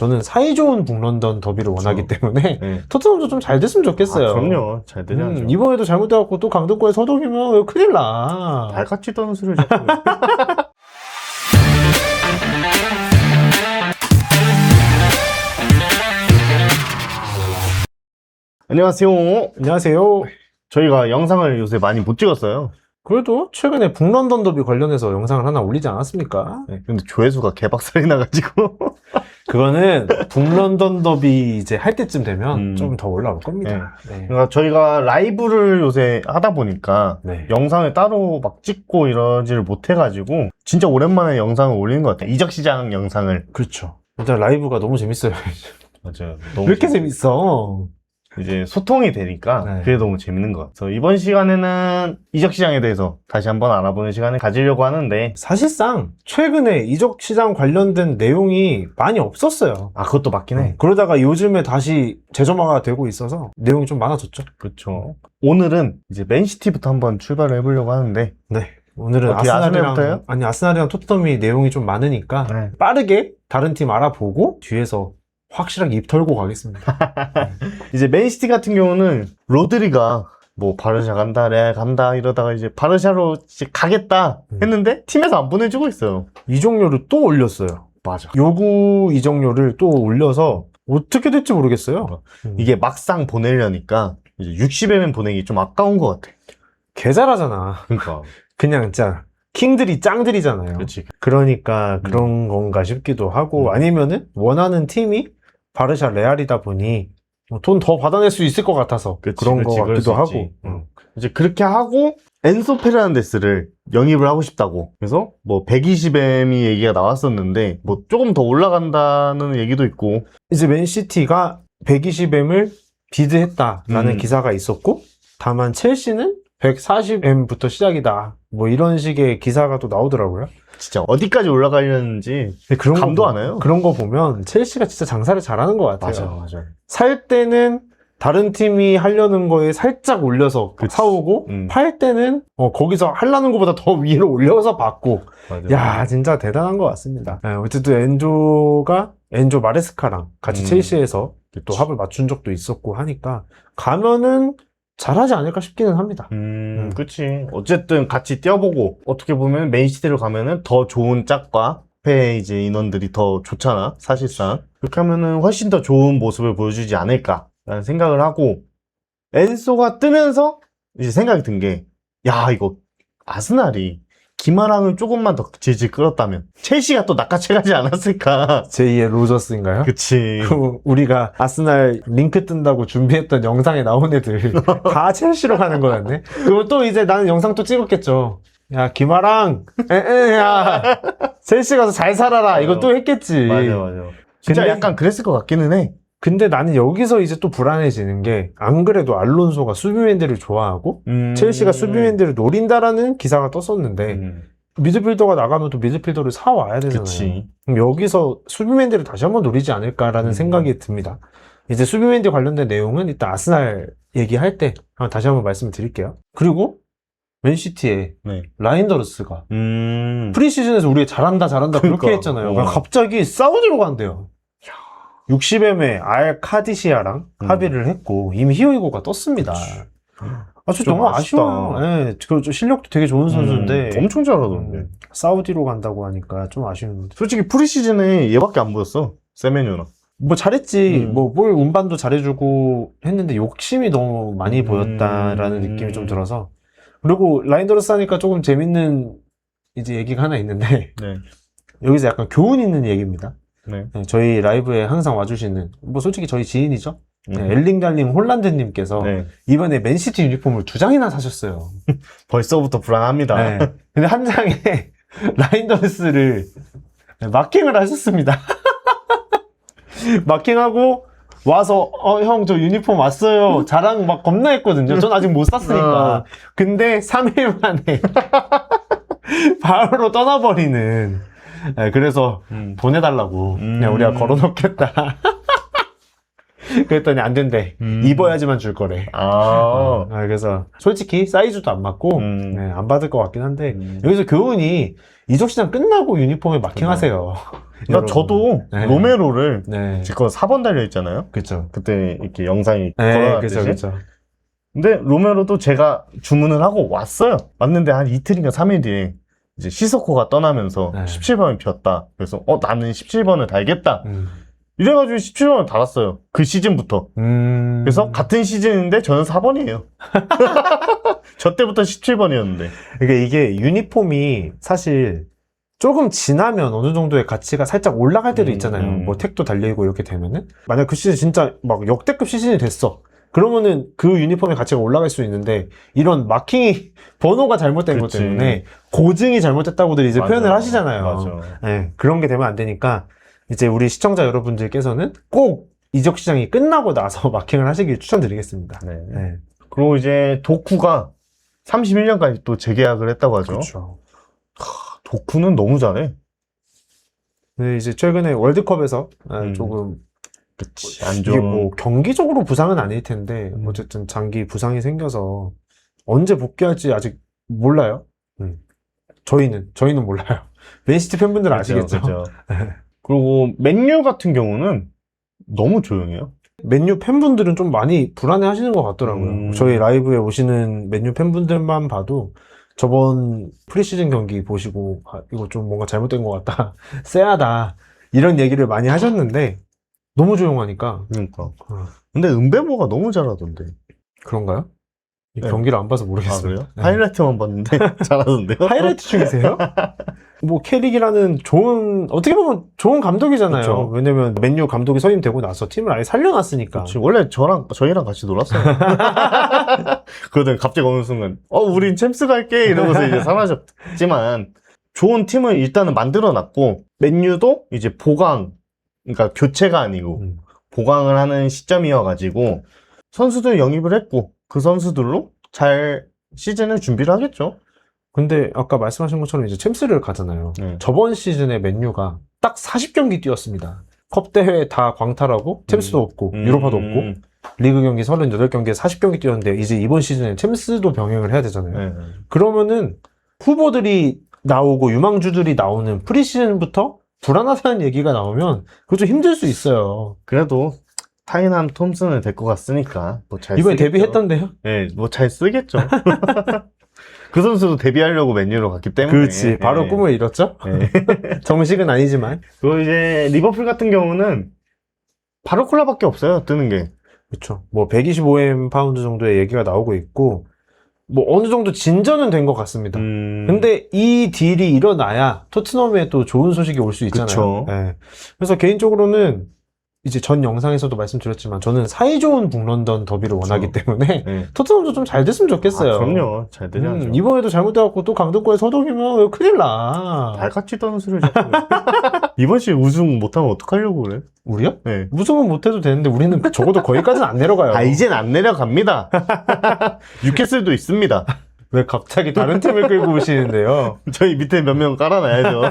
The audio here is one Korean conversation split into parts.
저는 사이좋은 북런던 더비를 원하기 때문에 네. 토트넘도 좀 잘 됐으면 좋겠어요. 아, 그럼요. 잘 되죠. 이번에도 잘못해갖고 또 강등권에 서독이면 큰일 나. 발같이 떠는 소리를 자꾸. 안녕하세요. 안녕하세요. 저희가 영상을 요새 많이 못 찍었어요. 그래도 최근에 북런던 더비 관련해서 영상을 하나 올리지 않았습니까? 네, 근데 조회수가 개박살이 나가지고. 그거는 북런던 더비 이제 할 때쯤 되면 좀 더 올라올 겁니다. 네. 그러니까 저희가 라이브를 요새 하다 보니까 네. 영상을 따로 막 찍고 이러지를 못해가지고 진짜 오랜만에 영상을 올리는 것 같아요. 이적시장 영상을. 그렇죠. 일단 라이브가 너무 재밌어요. 맞아요. 왜 이렇게 재밌어? 이제 소통이 되니까 네. 그게 너무 재밌는 것 같아요. 이번 시간에는 이적시장에 대해서 다시 한번 알아보는 시간을 가지려고 하는데, 사실상 최근에 이적 시장 관련된 내용이 많이 없었어요. 아, 그것도 맞긴 해. 그러다가 요즘에 다시 재점화가 되고 있어서 내용이 좀 많아졌죠. 그렇죠. 오늘은 이제 맨시티부터 한번 출발을 해보려고 하는데, 네. 오늘은 어떻게 아스날부터요? 아스날이랑 토트넘이 내용이 좀 많으니까 네. 빠르게 다른 팀 알아보고 뒤에서 확실하게 입 털고 가겠습니다. 이제 맨시티 같은 경우는 로드리가 뭐 바르샤 간다, 레알 간다 이러다가 이제 바르샤로 이제 가겠다 했는데 팀에서 안 보내주고 있어요. 이적료를 또 올렸어요. 맞아. 요구 이적료를 또 올려서 어떻게 될지 모르겠어요. 이게 막상 보내려니까 이제 60회면 보내기 좀 아까운 것 같아. 개 잘하잖아. 그러니까. 그냥 진짜 킹들이 짱들이잖아요. 그렇지. 그러니까 그런 건가 싶기도 하고 아니면은 원하는 팀이 바르샤 레알이다 보니 돈 더 받아낼 수 있을 것 같아서 그런 거 같기도 하고. 이제 그렇게 하고 엔소 페르난데스를 영입을 하고 싶다고. 그래서 뭐 120M이 얘기가 나왔었는데 뭐 조금 더 올라간다는 얘기도 있고. 이제 맨시티가 120M을 비드했다라는 기사가 있었고, 다만 첼시는 140M부터 시작이다. 뭐 이런 식의 기사가 또 나오더라고요. 진짜 어디까지 올라가려는지 그런 감도 안 와요. 그런 거 보면 첼시가 진짜 장사를 잘하는 것 같아요. 맞아. 살 때는 다른 팀이 하려는 거에 살짝 올려서 사오고, 팔 때는 거기서 하려는 것보다 더 위로 올려서 받고. 야, 진짜 대단한 것 같습니다. 네, 어쨌든 엔조 마레스카랑 같이 첼시에서 또 합을 맞춘 적도 있었고 하니까 가면은 잘하지 않을까 싶기는 합니다. 그치. 어쨌든 같이 뛰어보고, 어떻게 보면 맨시티로 가면은 더 좋은 짝과 협회 이제 인원들이 더 좋잖아, 사실상. 그렇게 하면은 훨씬 더 좋은 모습을 보여주지 않을까라는 생각을 하고, 엔소가 뜨면서 이제 생각이 든 게, 야, 이거 아스날이 기마랑을 조금만 더 질질 끌었다면 첼시가 또 낚아채가지 않았을까. 제2의 로저스인가요? 그치. 우리가 아스날 링크 뜬다고 준비했던 영상에 나온 애들 다 첼시로 가는 거였네. 그리고 또 이제 나는 영상 또 찍었겠죠. 야, 기마랑 야 첼시 가서 잘 살아라 이거 또 했겠지. 맞아. 진짜 근데 약간 그랬을 것 같기는 해. 근데 나는 여기서 이제 또 불안해지는 게, 안 그래도 알론소가 수비맨들을 좋아하고 첼시가 수비맨들을 노린다라는 기사가 떴었는데 미드필더가 나가면 또 미드필더를 사와야 되잖아요. 그치. 그럼 여기서 수비맨들을 다시 한번 노리지 않을까라는 생각이 듭니다. 이제 수비맨들 관련된 내용은 이따 아스날 얘기할 때 다시 한번 말씀을 드릴게요. 그리고 맨시티의 라인더르스가 프리시즌에서 우리가 잘한다 그렇게 했잖아요. 갑자기 사우디로 간대요. 60M에 알 카디시아랑 합의를 했고 이미 히어이고가 떴습니다. 저 너무 아쉬워요. 네, 실력도 되게 좋은 선수인데 엄청 잘하던데. 사우디로 간다고 하니까 좀 아쉬운데. 솔직히 프리시즌에 얘밖에 안 보였어. 세메뉴는. 뭐 잘했지. 뭘 운반도 잘해주고 했는데 욕심이 너무 많이 보였다라는 느낌이 좀 들어서. 그리고 라인더러스 하니까 조금 재밌는 이제 얘기가 하나 있는데 여기서 약간 교훈 있는 얘기입니다. 저희 라이브에 항상 와주시는, 뭐 솔직히 저희 지인이죠. 엘링달링 홀란드님께서 이번에 맨시티 유니폼을 2장이나 사셨어요. 벌써부터 불안합니다. 근데 한 장에 라인더스를 마킹을 하셨습니다. 마킹하고 와서 형 저 유니폼 왔어요. 자랑 막 겁나 했거든요. 전 아직 못 샀으니까. 근데 3일 만에 바로 떠나버리는. 그래서 보내달라고 그냥 우리가 걸어놓겠다. 그랬더니 안 된대. 입어야지만 줄 거래. 그래서 솔직히 사이즈도 안 맞고 안 받을 것 같긴 한데 여기서 교훈이 이적시장 끝나고 유니폼에 마킹하세요. 그러니까 저도 네. 로메로를 네. 제 거 4번 달려있잖아요. 그쵸. 그때 이렇게 영상이 네, 걸어놨듯이. 그쵸. 근데 로메로도 제가 주문을 하고 왔어요. 왔는데 한 이틀인가 3일 뒤에 이제 시소코가 떠나면서 네. 17번이 비었다. 그래서 나는 17번을 달겠다. 음. 이래가지고 17번을 달았어요. 그 시즌부터. 그래서 같은 시즌인데 저는 4번이에요. 저 때부터 17번이었는데. 그러니까 이게 유니폼이 사실 조금 지나면 어느 정도의 가치가 살짝 올라갈 때도 있잖아요. 뭐 택도 달려있고 이렇게 되면은. 만약 그 시즌 진짜 막 역대급 시즌이 됐어. 그러면은 그 유니폼의 가치가 올라갈 수 있는데 이런 마킹이 번호가 잘못된 것 그치. 때문에 고증이 잘못됐다고들 이제 맞아. 표현을 하시잖아요. 맞아. 네, 그런 게 되면 안 되니까 이제 우리 시청자 여러분들께서는 꼭 이적 시장이 끝나고 나서 마킹을 하시길 추천드리겠습니다. 네. 네. 그리고 이제 도쿠가 31년까지 또 재계약을 했다고 하죠. 그렇죠. 도쿠는 너무 잘해. 네, 이제 최근에 월드컵에서 음. 조금 그치. 안 이게 좋은. 뭐 경기적으로 부상은 아닐 텐데 어쨌든 장기 부상이 생겨서 언제 복귀할지 아직 몰라요. 저희는 몰라요. 맨시티 팬분들은 아시겠죠? 그죠. 그리고 맨유 같은 경우는 너무 조용해요. 맨유 팬분들은 좀 많이 불안해 하시는 것 같더라고요. 음. 저희 라이브에 오시는 맨유 팬분들만 봐도 저번 프리시즌 경기 보시고 이거 좀 뭔가 잘못된 것 같다. 쎄하다. 이런 얘기를 많이 하셨는데 너무 조용하니까. 그러니까. 근데 은베모가 너무 잘하던데. 그런가요? 네. 경기를 안 봐서 아, 모르겠어요. 그래요? 네. 하이라이트만 봤는데 잘하던데요? 하이라이트 중이세요? 뭐 캐릭이라는 어떻게 보면 좋은 감독이잖아요. 그쵸. 왜냐면 맨유 감독이 선임되고 나서 팀을 아예 살려놨으니까. 그치. 원래 저희랑 같이 놀았어요. 그러더니 갑자기 어느 순간, 우린 챔스 갈게! 이러면서 이제 사라졌지만, 좋은 팀을 일단은 만들어놨고, 맨유도 이제 그러니까 교체가 아니고, 보강을 하는 시점이어가지고, 선수들 영입을 했고, 그 선수들로 잘 시즌을 준비를 하겠죠. 근데 아까 말씀하신 것처럼 이제 챔스를 가잖아요. 네. 저번 시즌에 맨유가 딱 40경기 뛰었습니다. 컵 대회 다 광탈하고 챔스도 없고 유로파도 없고 리그 경기 38경기에 40경기 뛰었는데 이제 이번 시즌에 챔스도 병행을 해야 되잖아요. 네. 그러면은 후보들이 나오고 유망주들이 나오는 프리시즌부터 불안하다는 얘기가 나오면 그거 좀 힘들 수 있어요. 그래도 타인한 톰슨을 데리고 갔으니까 뭐 잘 이번에 쓰겠죠. 데뷔했던데요? 네, 뭐 잘 쓰겠죠. 그 선수도 데뷔하려고 맨유로 갔기 때문에. 그렇지. 바로 네. 꿈을 이뤘죠? 네. 정식은 아니지만. 그리고 이제 리버풀 같은 경우는 바르콜라밖에 없어요, 뜨는 게. 그렇죠. 뭐 125M 파운드 정도의 얘기가 나오고 있고 뭐 어느 정도 진전은 된 것 같습니다. 근데 이 딜이 일어나야 토트넘에 또 좋은 소식이 올 수 있잖아요. 그쵸. 네. 그래서 개인적으로는 이제 전 영상에서도 말씀드렸지만 저는 사이좋은 북런던 더비를 원하기 때문에 네. 토트넘도 좀 잘 됐으면 좋겠어요. 그럼요. 잘 되죠. 이번에도 잘못돼갖고 또 강등권에 서독이면 큰일 나. 발같이 떠는 소리를 자꾸. 이번 시즌 우승 못하면 어떡하려고 그래? 우리요? 네. 우승은 못해도 되는데 우리는 적어도 거기까지는 안 내려가요. 이젠 안 내려갑니다. 뉴캐슬도 있습니다. 왜 갑자기 다른 팀을 끌고 오시는데요? 저희 밑에 몇 명 깔아놔야죠.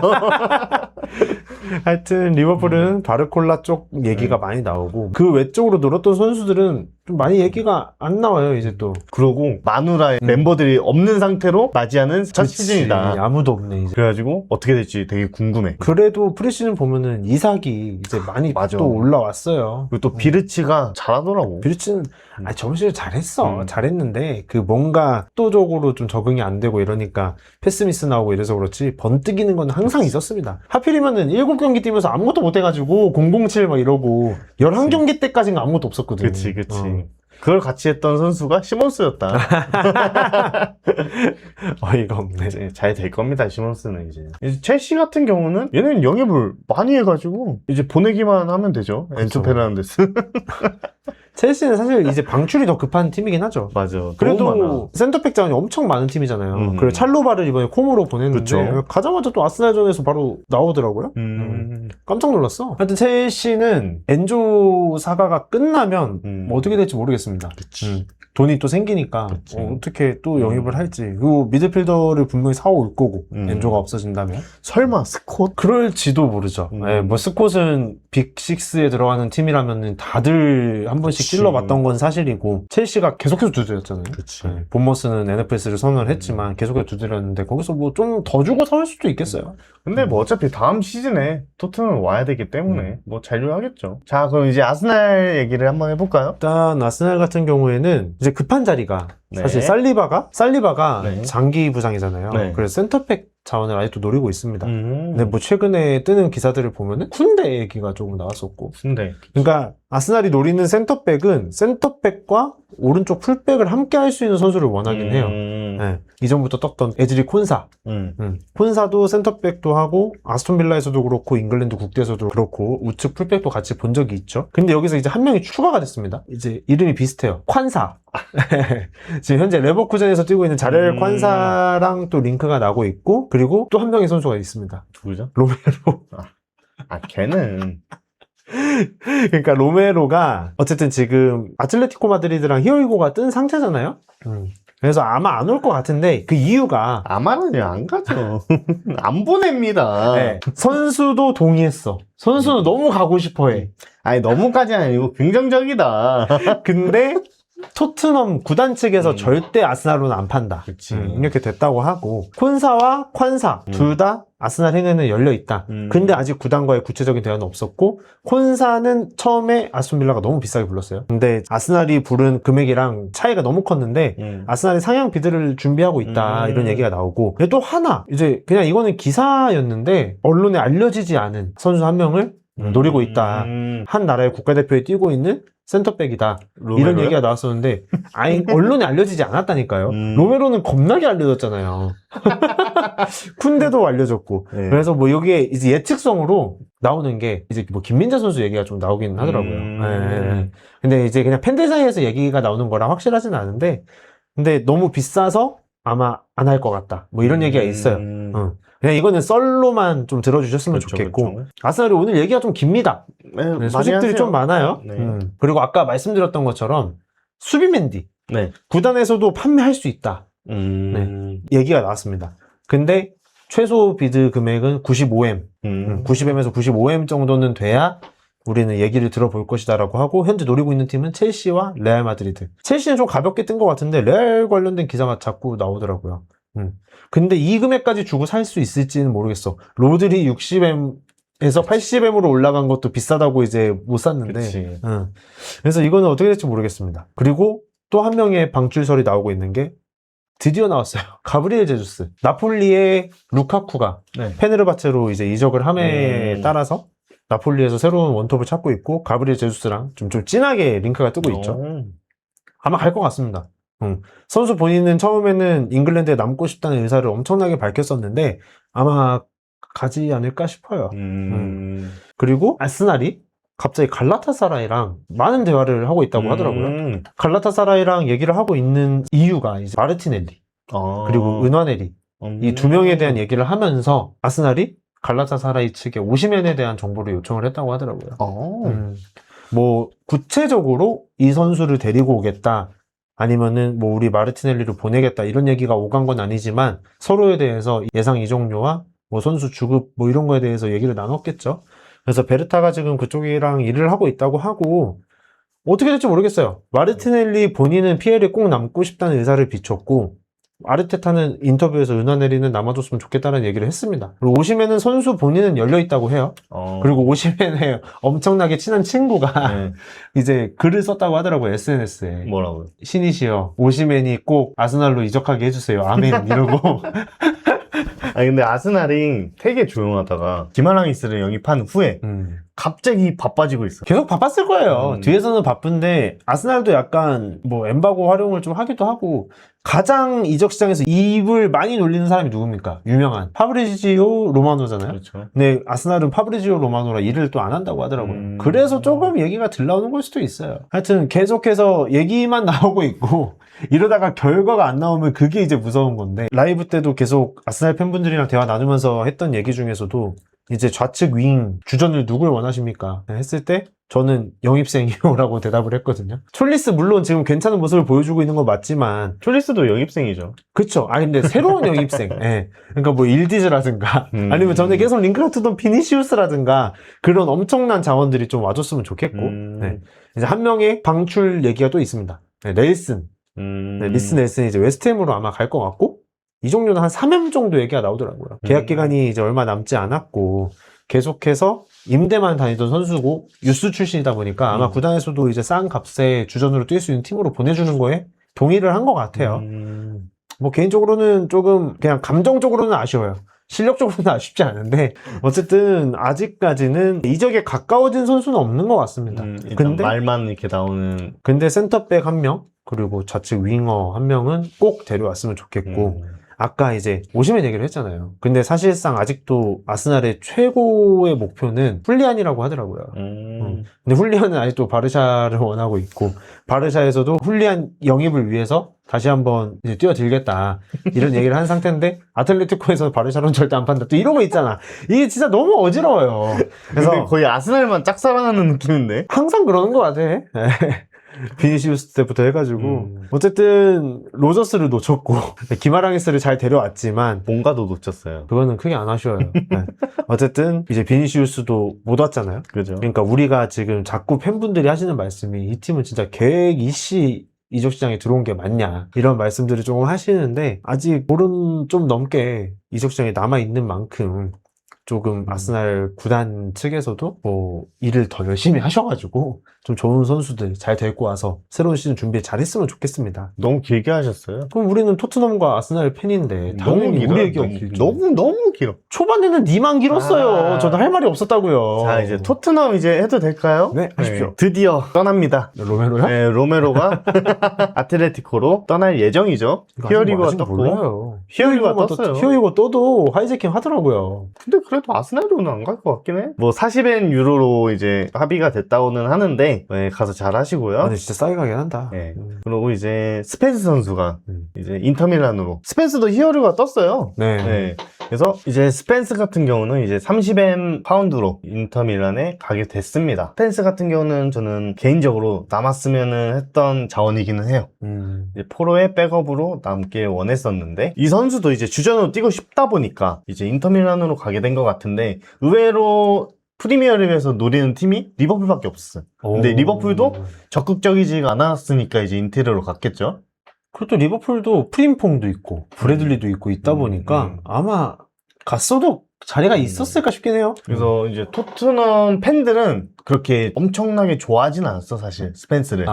하여튼 리버풀은 바르콜라 쪽 얘기가 많이 나오고 그 외쪽으로 늘었던 선수들은 좀 많이 얘기가 안 나와요 이제 또. 그러고 마누라의 멤버들이 없는 상태로 맞이하는 첫 그치, 시즌이다. 아무도 없네 이제. 그래가지고 어떻게 될지 되게 궁금해. 그래도 프리시즌 보면은 이삭이 이제 많이 맞아. 또 올라왔어요. 그리고 또 비르치가 잘하더라고. 비르치는 저번 시즌 잘했어. 음. 잘했는데 그 뭔가 압도적으로 좀 적응이 안 되고 이러니까 패스미스 나오고 이래서 그렇지 번뜩이는 건 항상 있었습니다. 하필이면은 7경기 뛰면서 아무것도 못 해가지고 007 막 이러고 11경기 때까지는 아무것도 없었거든. 그치. 그걸 같이 했던 선수가 시몬스였다. 어이가 없네. 잘 될 겁니다, 시몬스는 이제 첼시 같은 경우는 얘는 영입을 많이 해가지고 이제 보내기만 하면 되죠. 엔초 페르난데스. 첼시는 사실 이제 방출이 더 급한 팀이긴 하죠. 맞아. 너무 많아. 그래도 센터백 자원이 엄청 많은 팀이잖아요. 그리고 찰로바를 이번에 콤으로 보냈는데 그쵸. 가자마자 또 아스날전에서 바로 나오더라고요. 깜짝 놀랐어. 하여튼 첼시는 엔조 사가가 끝나면 뭐 어떻게 될지 모르겠습니다. 그치. 돈이 또 생기니까 그치. 어떻게 또 영입을 할지. 그리고 미드필더를 분명히 사올 거고 엔조가 없어진다면 설마 스콧? 그럴지도 모르죠. 네, 뭐 스콧은 빅6에 들어가는 팀이라면 다들 한 번씩 찔러봤던 건 사실이고 첼시가 계속해서 두드렸잖아요. 그치. 네, 본머스는 NFS를 선언을 했지만 계속해서 두드렸는데 거기서 뭐 좀 더 주고 살 수도 있겠어요. 근데 뭐 어차피 다음 시즌에 토트넘은 와야 되기 때문에 뭐 잔류하겠죠. 자, 그럼 이제 아스날 얘기를 한번 해볼까요? 일단 아스날 같은 경우에는 이제 급한 자리가 네. 사실 살리바가 네. 장기 부상이잖아요. 네. 그래서 센터백 자원을 아직도 노리고 있습니다. 음. 근데 뭐 최근에 뜨는 기사들을 보면은 쿤데 얘기가 조금 나왔었고. 근데 그러니까 아스날이 노리는 센터백은 센터백과 오른쪽 풀백을 함께 할 수 있는 선수를 원하긴 해요. 네. 이전부터 떴던 에즈리 콘사. 콘사도 센터백도 하고 아스톤빌라에서도 그렇고 잉글랜드 국대에서도 그렇고 우측 풀백도 같이 본 적이 있죠. 근데 여기서 이제 한 명이 추가가 됐습니다. 이제 이름이 비슷해요. 콴사. 지금 현재 레버쿠젠에서 뛰고 있는 자렐 콴사랑 또 링크가 나고 있고, 그리고 또 한 명의 선수가 있습니다. 누구죠? 로메로. 걔는 그러니까 로메로가 어쨌든 지금 아틀레티코 마드리드랑 히어이고가 뜬 상태잖아요. 그래서 아마 안 올 것 같은데 그 이유가 아마는요 안 가죠. 안 보냅니다. 네, 선수도 동의했어. 선수는 너무 가고 싶어해. 아니 너무까지는 아니고 긍정적이다. 근데 토트넘 구단 측에서 절대 아스날로는 안 판다. 그치. 이렇게 됐다고 하고 콘사와 콴사 둘 다 아스날 행위는 열려 있다. 근데 아직 구단과의 구체적인 대화는 없었고 콘사는 처음에 아스톤빌라가 너무 비싸게 불렀어요. 근데 아스날이 부른 금액이랑 차이가 너무 컸는데 아스날이 상향 비드를 준비하고 있다 이런 얘기가 나오고, 근데 또 하나 이제 그냥 이거는 기사였는데 언론에 알려지지 않은 선수 한 명을 노리고 있다. 한 나라의 국가대표에 뛰고 있는 센터백이다. 로메로요? 이런 얘기가 나왔었는데 아예 언론에 알려지지 않았다니까요. 로메로는 겁나게 알려졌잖아요. 쿤데도 알려졌고. 네. 그래서 뭐 여기에 이제 예측성으로 나오는 게 이제 뭐 김민재 선수 얘기가 좀 나오긴 하더라고요. 네. 근데 이제 그냥 팬들 사이에서 얘기가 나오는 거랑 확실하지는 않은데, 근데 너무 비싸서 아마 안 할 것 같다. 뭐 이런 얘기가 있어요. 그냥 이거는 썰로만 좀 들어주셨으면 그렇죠, 좋겠고. 그렇죠. 아스날이 오늘 얘기가 좀 깁니다. 네, 소식들이 많이 좀 많아요. 네. 그리고 아까 말씀드렸던 것처럼 수비맨디 네. 구단에서도 판매할 수 있다. 얘기가 나왔습니다. 근데 최소 비드 금액은 95M, 90M에서 95M 정도는 돼야 우리는 얘기를 들어볼 것이다 라고 하고, 현재 노리고 있는 팀은 첼시와 레알 마드리드. 첼시는 좀 가볍게 뜬 것 같은데 레알 관련된 기사가 자꾸 나오더라고요. 근데 이 금액까지 주고 살 수 있을지는 모르겠어. 로드리 60M에서 80M으로 올라간 것도 비싸다고 이제 못 샀는데. 그치. 그래서 이거는 어떻게 될지 모르겠습니다. 그리고 또 한 명의 방출설이 나오고 있는 게 드디어 나왔어요. 가브리엘 제주스. 나폴리의 루카쿠가 네. 페네르바체로 이제 이적을 함에 따라서 나폴리에서 새로운 원톱을 찾고 있고, 가브리엘 제주스랑 좀 진하게 링크가 뜨고 있죠. 아마 갈 것 같습니다. 선수 본인은 처음에는 잉글랜드에 남고 싶다는 의사를 엄청나게 밝혔었는데 아마 가지 않을까 싶어요. 그리고 아스날이 갑자기 갈라타사라이랑 많은 대화를 하고 있다고 하더라고요. 갈라타사라이랑 얘기를 하고 있는 이유가 이제 마르티넬리 그리고 은화네리 이 두 명에 대한 얘기를 하면서 아스날이 갈라타사라이 측에 오시멘에 대한 정보를 요청을 했다고 하더라고요. 뭐 구체적으로 이 선수를 데리고 오겠다, 아니면은 뭐 우리 마르티넬리를 보내겠다 이런 얘기가 오간 건 아니지만 서로에 대해서 예상 이적료와 뭐 선수 주급 뭐 이런 거에 대해서 얘기를 나눴겠죠. 그래서 베르타가 지금 그쪽이랑 일을 하고 있다고 하고, 어떻게 될지 모르겠어요. 마르티넬리 본인은 피엘에 꼭 남고 싶다는 의사를 비췄고, 아르테타는 인터뷰에서 은화네리는 남아줬으면 좋겠다는 얘기를 했습니다. 그리고 오시멘은 선수 본인은 열려있다고 해요. 그리고 오시멘의 엄청나게 친한 친구가 이제 글을 썼다고 하더라고요, SNS에. 뭐라고요? 신이시여, 오시멘이 꼭 아스날로 이적하게 해주세요. 아멘. 이러고. 아니 근데 아스날이 되게 조용하다가 기마랑이스를 영입한 후에 갑자기 바빠지고 있어. 계속 바빴을 거예요. 뒤에서는 바쁜데 아스날도 약간 뭐 엠바고 활용을 좀 하기도 하고, 가장 이적 시장에서 입을 많이 놀리는 사람이 누굽니까? 유명한 파브리지오 로마노잖아요. 그렇죠. 근데 아스날은 파브리지오 로마노라 일을 또 안 한다고 하더라고요. 그래서 조금 얘기가 들 나오는 걸 수도 있어요. 하여튼 계속해서 얘기만 나오고 있고, 이러다가 결과가 안 나오면 그게 이제 무서운 건데, 라이브 때도 계속 아스날 팬분들이랑 대화 나누면서 했던 얘기 중에서도 이제 좌측 윙 주전을 누굴 원하십니까? 했을 때 저는 영입생이요라고 대답을 했거든요. 촐리스 물론 지금 괜찮은 모습을 보여주고 있는 건 맞지만 촐리스도 영입생이죠. 그쵸. 아니 근데 새로운 영입생. 예. 그러니까 뭐 일디즈라든가 아니면 전에 계속 링크가 트던 비니시우스라든가 그런 엄청난 자원들이 좀 와줬으면 좋겠고 네. 이제 한 명의 방출 얘기가 또 있습니다. 네, 넬슨. 네, 리스 넬슨이 이제 웨스트햄으로 아마 갈 것 같고 이 정도는 한 3회 정도 얘기가 나오더라고요. 계약 기간이 이제 얼마 남지 않았고 계속해서 임대만 다니던 선수고 유스 출신이다 보니까 아마 구단에서도 이제 싼 값에 주전으로 뛸 수 있는 팀으로 보내주는 거에 동의를 한 것 같아요. 뭐 개인적으로는 조금 그냥 감정적으로는 아쉬워요. 실력적으로는 아쉽지 않은데 어쨌든 아직까지는 이적에 가까워진 선수는 없는 것 같습니다. 일단 근데 말만 이렇게 나오는. 근데 센터백 한 명 그리고 좌측 윙어 한 명은 꼭 데려왔으면 좋겠고 아까 이제 오시멘 얘기를 했잖아요. 근데 사실상 아직도 아스날의 최고의 목표는 훌리안이라고 하더라고요. 근데 훌리안은 아직도 바르샤를 원하고 있고 바르샤에서도 훌리안 영입을 위해서 다시 한번 이제 뛰어들겠다 이런 얘기를 한 상태인데 아틀레티코에서 바르샤로는 절대 안 판다 또 이런 거 있잖아. 이게 진짜 너무 어지러워요. 그래서 그래서 거의 아스날만 짝사랑하는 느낌인데. 항상 그러는 것 같아. 비니시우스 때부터 해가지고 어쨌든 로저스를 놓쳤고 기마랑이스를 잘 데려왔지만 뭔가도 놓쳤어요. 그거는 크게 안 아쉬워요. 네. 어쨌든 이제 비니시우스도 못 왔잖아요. 그죠? 그러니까 우리가 지금 자꾸 팬분들이 하시는 말씀이 이 팀은 진짜 계획 이씨 이적 시장에 들어온 게 맞냐 이런 말씀들을 조금 하시는데 아직 보름 좀 넘게 이적 시장에 남아 있는 만큼 조금 아스날 구단 측에서도 뭐 일을 더 열심히 하셔가지고 좀 좋은 선수들 잘 데리고 와서 새로운 시즌 준비 잘했으면 좋겠습니다. 너무 길게 하셨어요. 그럼 우리는 토트넘과 아스날 팬인데 당연히 우리 얘기가 길죠. 너무 길어. 초반에는 니만 길었어요. 아. 저도 할 말이 없었다고요. 자, 이제 토트넘 이제 해도 될까요? 네, 하십시오. 드디어 떠납니다. 로메로요? 네, 로메로가 아틀레티코로 떠날 예정이죠. 히어리고가 떴고. 몰라요. 히어리고가 떴어요. 히어리고 떠도 하이제킹 하더라고요. 근데 그래도 아스날로는 안 갈 것 같긴 해. 뭐 40엔 유로로 이제 합의가 됐다고는 하는데 네, 가서 잘 하시고요. 아, 근데 진짜 싸게 가긴 한다. 네. 그리고 이제 스펜스 선수가 음. 이제 인터밀란으로 스펜스도 히어리고가 떴어요. 네. 네. 그래서 이제 스펜스 같은 경우는 이제 30M 파운드로 인터밀란에 가게 됐습니다. 스펜스 같은 경우는 저는 개인적으로 남았으면 했던 자원이기는 해요. 이제 포로의 백업으로 남길 원했었는데 이 선수도 이제 주전으로 뛰고 싶다 보니까 이제 인터밀란으로 가게 된 것 같은데 의외로 프리미어리그에서 노리는 팀이 리버풀밖에 없었어요. 근데 리버풀도 적극적이지가 않았으니까 이제 인테리어로 갔겠죠. 그것도 리버풀도 프림퐁도 있고 브래들리도 있고 있다 보니까 아마 갔어도 자리가 있었을까 싶긴 해요. 그래서 이제 토트넘 팬들은 그렇게 엄청나게 좋아하진 않았어 사실 스펜스를.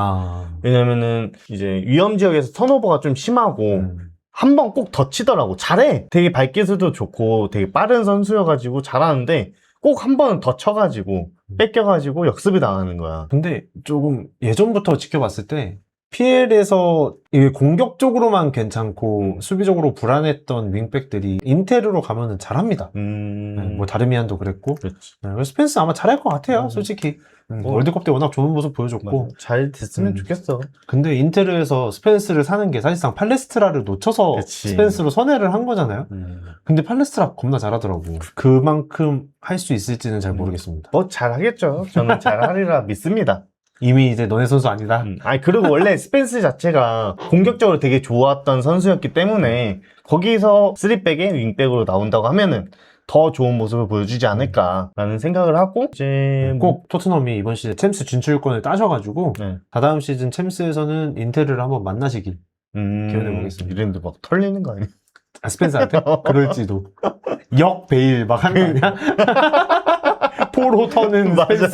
왜냐면은 이제 위험 지역에서 턴오버가 좀 심하고 한 번 꼭 더 치더라고. 잘해. 되게 발기술도 좋고 되게 빠른 선수여가지고 잘하는데 꼭 한 번은 더 쳐가지고 뺏겨가지고 역습이 당하는 거야. 근데 조금 예전부터 지켜봤을 때 PL에서 공격적으로만 괜찮고 수비적으로 불안했던 윙백들이 인테르로 가면은 잘합니다. 뭐 다르미안도 그랬고. 그렇지. 스펜스 아마 잘할 것 같아요, 솔직히. 월드컵 때 워낙 좋은 모습 보여줬고. 맞아. 잘 됐으면 좋겠어. 근데 인테르에서 스펜스를 사는 게 사실상 팔레스트라를 놓쳐서 그치. 스펜스로 선회를 한 거잖아요. 근데 팔레스트라 겁나 잘하더라고. 그만큼 할 수 있을지는 잘 모르겠습니다. 뭐 잘하겠죠. 저는 잘하리라 믿습니다. 이미 이제 너네 선수 아니다. 아니 그리고 원래 스펜스 자체가 공격적으로 되게 좋았던 선수였기 때문에 거기서 3백에 윙백으로 나온다고 하면은 더 좋은 모습을 보여주지 않을까라는 생각을 하고 이제 꼭 토트넘이 이번 시즌 챔스 진출권을 따셔가지고 다다음 시즌 챔스에서는 인테르를 한번 만나시길 기원해보겠습니다. 이랬는데 막 털리는 거 아니야? 스펜스한테? 그럴지도. 역 베일 막 하는 거 아니야? 포로 터는 스펜스.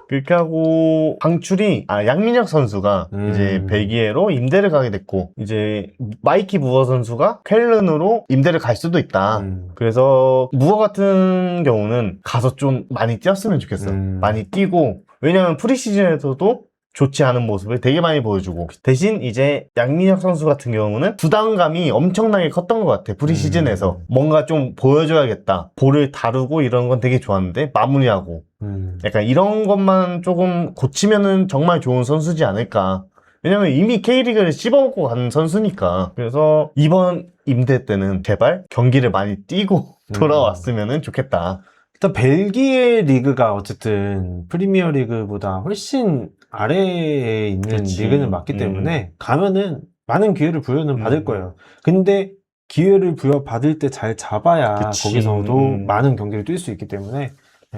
그렇게 하고 방출이 양민혁 선수가 이제 벨기에로 임대를 가게 됐고 이제 마이키 무어 선수가 쾰른으로 임대를 갈 수도 있다. 그래서 무어 같은 경우는 가서 좀 많이 뛰었으면 좋겠어. 많이 뛰고 왜냐면 프리시즌에서도 좋지 않은 모습을 되게 많이 보여주고 대신 이제 양민혁 선수 같은 경우는 부담감이 엄청나게 컸던 것 같아. 프리시즌에서 뭔가 좀 보여줘야겠다. 볼을 다루고 이런 건 되게 좋았는데 마무리하고 약간 이런 것만 조금 고치면은 정말 좋은 선수지 않을까. 왜냐면 이미 K리그를 씹어먹고 간 선수니까. 그래서 이번 임대 때는 제발 경기를 많이 뛰고 돌아왔으면 좋겠다. 일단 벨기에 리그가 어쨌든 프리미어 리그보다 훨씬 아래에 있는 그치. 리그는 맞기 때문에 가면은 많은 기회를 부여는 받을 거예요. 근데 기회를 부여받을 때 잘 잡아야 그치. 거기서도 많은 경기를 뛸 수 있기 때문에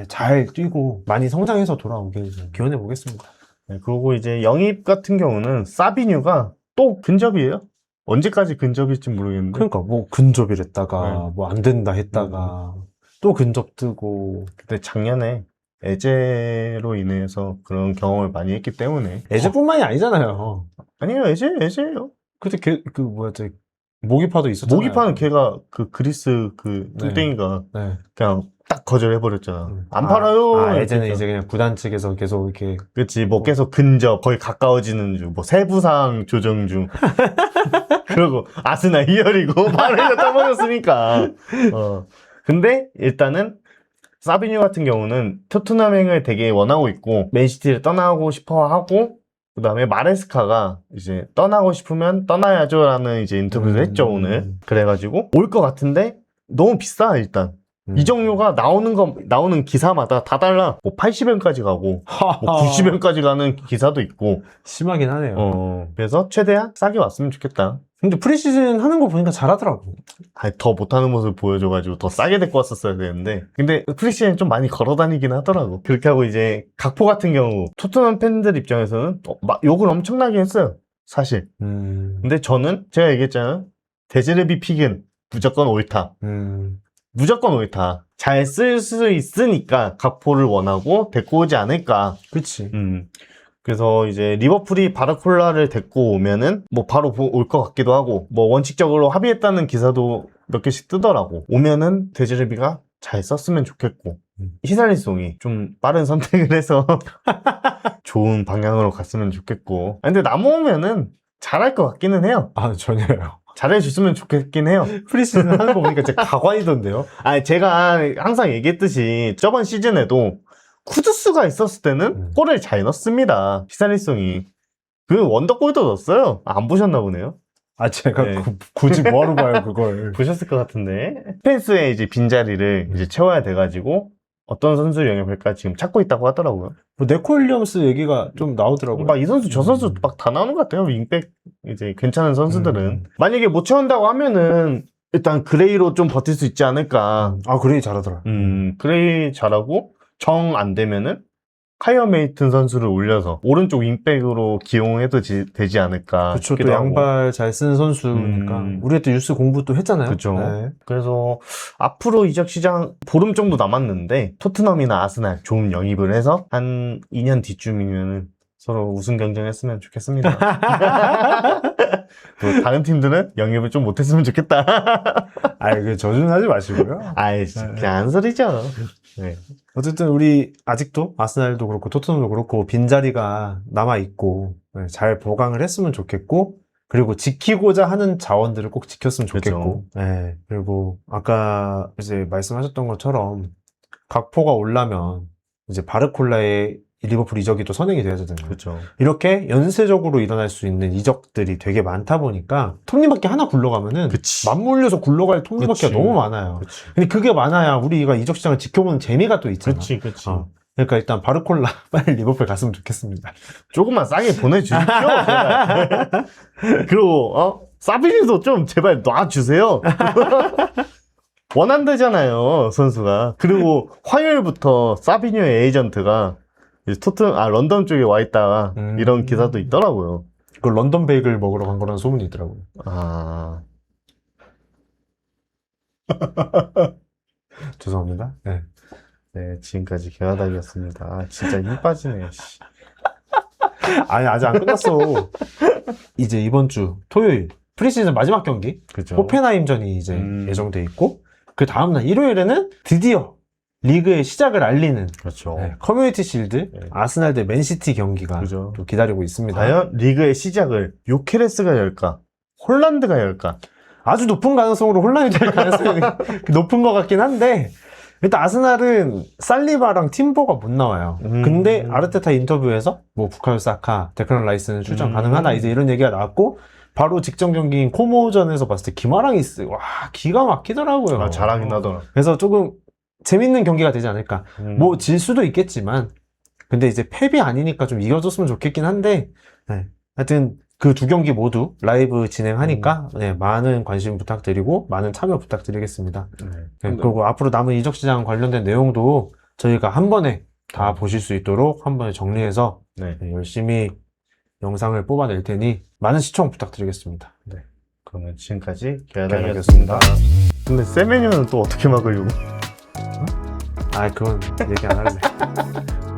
잘 뛰고 많이 성장해서 돌아오길 기원해 보겠습니다. 네, 그리고 이제 영입 같은 경우는 사비뉴가 또 근접이에요. 언제까지 근접일지 모르겠는데. 그러니까 뭐 근접이랬다가 네. 뭐 안 된다 했다가 또 근접 뜨고. 그때 작년에 에제로 인해서 그런 경험을 많이 했기 때문에. 에제뿐만이 아니잖아요. 아니에요, 에제예요. 그때 그 뭐였지, 모기파도 있었잖아요. 모기파는 걔가 그 그리스 그 네. 뚱땡이가 네. 그냥 딱 거절해버렸잖아. 안 팔아요. 예전에 이랬죠. 이제 그냥 구단 측에서 계속 이렇게. 그치, 뭐 계속 근접, 거의 가까워지는 중, 뭐 세부상 조정 중. 그러고 아스날 이열이고 말을 떠버렸으니까. 근데 일단은 사비뉴 같은 경우는 토트넘행을 되게 원하고 있고 맨시티를 떠나고 싶어 하고 그 다음에 마레스카가 이제 떠나고 싶으면 떠나야죠라는 이제 인터뷰를 했죠 오늘. 그래가지고 올 것 같은데 너무 비싸 일단. 이정료가 나오는 기사마다 다 달라. 뭐 80엔까지 가고, 뭐 90엔까지 가는 기사도 있고. 심하긴 하네요. 그래서 최대한 싸게 왔으면 좋겠다. 근데 프리시즌 하는 거 보니까 잘하더라고. 아니, 더 못하는 모습을 보여줘가지고 더 싸게 데리고 왔었어야 되는데. 근데 프리시즌 좀 많이 걸어 다니긴 하더라고. 그렇게 하고 이제 각포 같은 경우, 토트넘 팬들 입장에서는 욕을 엄청나게 했어요. 사실. 근데 저는 제가 얘기했잖아요. 데즈레비 픽은 무조건 옳다. 무조건 옳다. 잘 쓸 수 있으니까 각포를 원하고 데리고 오지 않을까. 그치. 그래서 이제 리버풀이 바르콜라를 데리고 오면은 뭐 바로 올 것 같기도 하고 뭐 원칙적으로 합의했다는 기사도 몇 개씩 뜨더라고. 오면은 데즈레비가 잘 썼으면 좋겠고 히살리송이 좀 빠른 선택을 해서 좋은 방향으로 갔으면 좋겠고. 근데 남아오면은 잘할 것 같기는 해요. 전혀요. 잘해줬으면 좋겠긴 해요. 프리시즌 하는 거 보니까 진짜 가관이던데요? 제가 항상 얘기했듯이 저번 시즌에도 쿠두스가 있었을 때는 골을 잘 넣습니다. 히살리송이. 그 원더골도 넣었어요. 안 보셨나 보네요. 제가 네. 굳이 뭐하러 봐요, 그걸. 보셨을 것 같은데. 스펜스의 이제 빈자리를 이제 채워야 돼가지고 어떤 선수를 영입할까 지금 찾고 있다고 하더라고요. 뭐 네코 윌리엄스 얘기가 좀 나오더라고요. 막 이 선수 저 선수 막 다 나오는 것 같아요. 윙백 이제 괜찮은 선수들은. 만약에 못 채운다고 하면은 일단 그레이로 좀 버틸 수 있지 않을까. 그레이 잘하더라. 그레이 잘하고 정 안 되면은 카이어 메이튼 선수를 올려서 오른쪽 윙백으로 기용해도 되지 않을까. 그쵸. 또 싶기도 하고. 양발 잘 쓰는 선수니까. 우리가 또 유스 공부 또 했잖아요. 그쵸. 네. 그래서 앞으로 이적 시장 보름 정도 남았는데 토트넘이나 아스날 좋은 영입을 해서 한 2년 뒤쯤이면은 서로 우승 경쟁했으면 좋겠습니다. 뭐 다른 팀들은 영입을 좀 못했으면 좋겠다. 그 저주하지 마시고요. 그냥 한 소리죠. 네. 어쨌든 우리 아직도 아스날도 그렇고 토트넘도 그렇고 빈자리가 남아있고 잘 보강을 했으면 좋겠고, 그리고 지키고자 하는 자원들을 꼭 지켰으면 좋겠고. 네. 그리고 아까 이제 말씀하셨던 것처럼 각포가 올라면 이제 바르콜라의 리버풀 이적이 또 선행이 돼야 되잖아요. 그렇죠. 이렇게 연쇄적으로 일어날 수 있는 이적들이 되게 많다 보니까 톱니바퀴 하나 굴러가면은 그치. 맞물려서 굴러갈 톱니바퀴가 그치. 너무 많아요. 그치. 근데 그게 많아야 우리가 이적 시장을 지켜보는 재미가 또 있잖아. 그치. 그러니까 일단 바르콜라 빨리 리버풀 갔으면 좋겠습니다. 조금만 싸게 보내주십시오. 제발. 그리고 사비뉴도 좀 제발 놔주세요. 원한대잖아요, 선수가. 그리고 화요일부터 사비뉴의 에이전트가 런던 쪽에 와 있다가 이런 기사도 있더라고요. 그 런던 베이글 먹으러 간 거라는 소문이 있더라고요. 죄송합니다. 네. 네, 지금까지 개화답이었습니다. 진짜 힘 빠지네. 아직 안 끝났어. 이제 이번 주 토요일 프리시즌 마지막 경기 그죠. 호펜하임전이 이제 예정돼 있고, 그 다음날 일요일에는 드디어 리그의 시작을 알리는 그렇죠. 커뮤니티 실드 아스날 대 맨시티 경기가 그죠. 또 기다리고 있습니다. 과연 리그의 시작을 요케레스가 열까? 홀란드가 열까? 아주 높은 가능성으로 혼란이 될 가능성이 높은 것 같긴 한데, 일단 아스날은 살리바랑 팀보가 못 나와요. 근데 아르테타 인터뷰에서 뭐 부카요 사카, 데클란 라이스는 출전 가능하다 이제 이런 얘기가 나왔고, 바로 직전 경기인 코모전에서 봤을 때 기마랑이스 기가 막히더라고요. 잘하긴 하더라. 그래서 조금 재밌는 경기가 되지 않을까. 뭐 질 수도 있겠지만 근데 이제 패배 아니니까 좀 이겨줬으면 좋겠긴 한데 네. 하여튼 그 두 경기 모두 라이브 진행하니까 네, 많은 관심 부탁드리고 많은 참여 부탁드리겠습니다. 네, 그리고 앞으로 남은 이적 시장 관련된 내용도 저희가 한 번에 다 보실 수 있도록 한 번에 정리해서 네. 네, 열심히 영상을 뽑아낼 테니 많은 시청 부탁드리겠습니다. 네. 그러면 지금까지 계란이었습니다. 근데 세메뉴는 또 어떻게 막으려고? 그건 얘기 안 할래.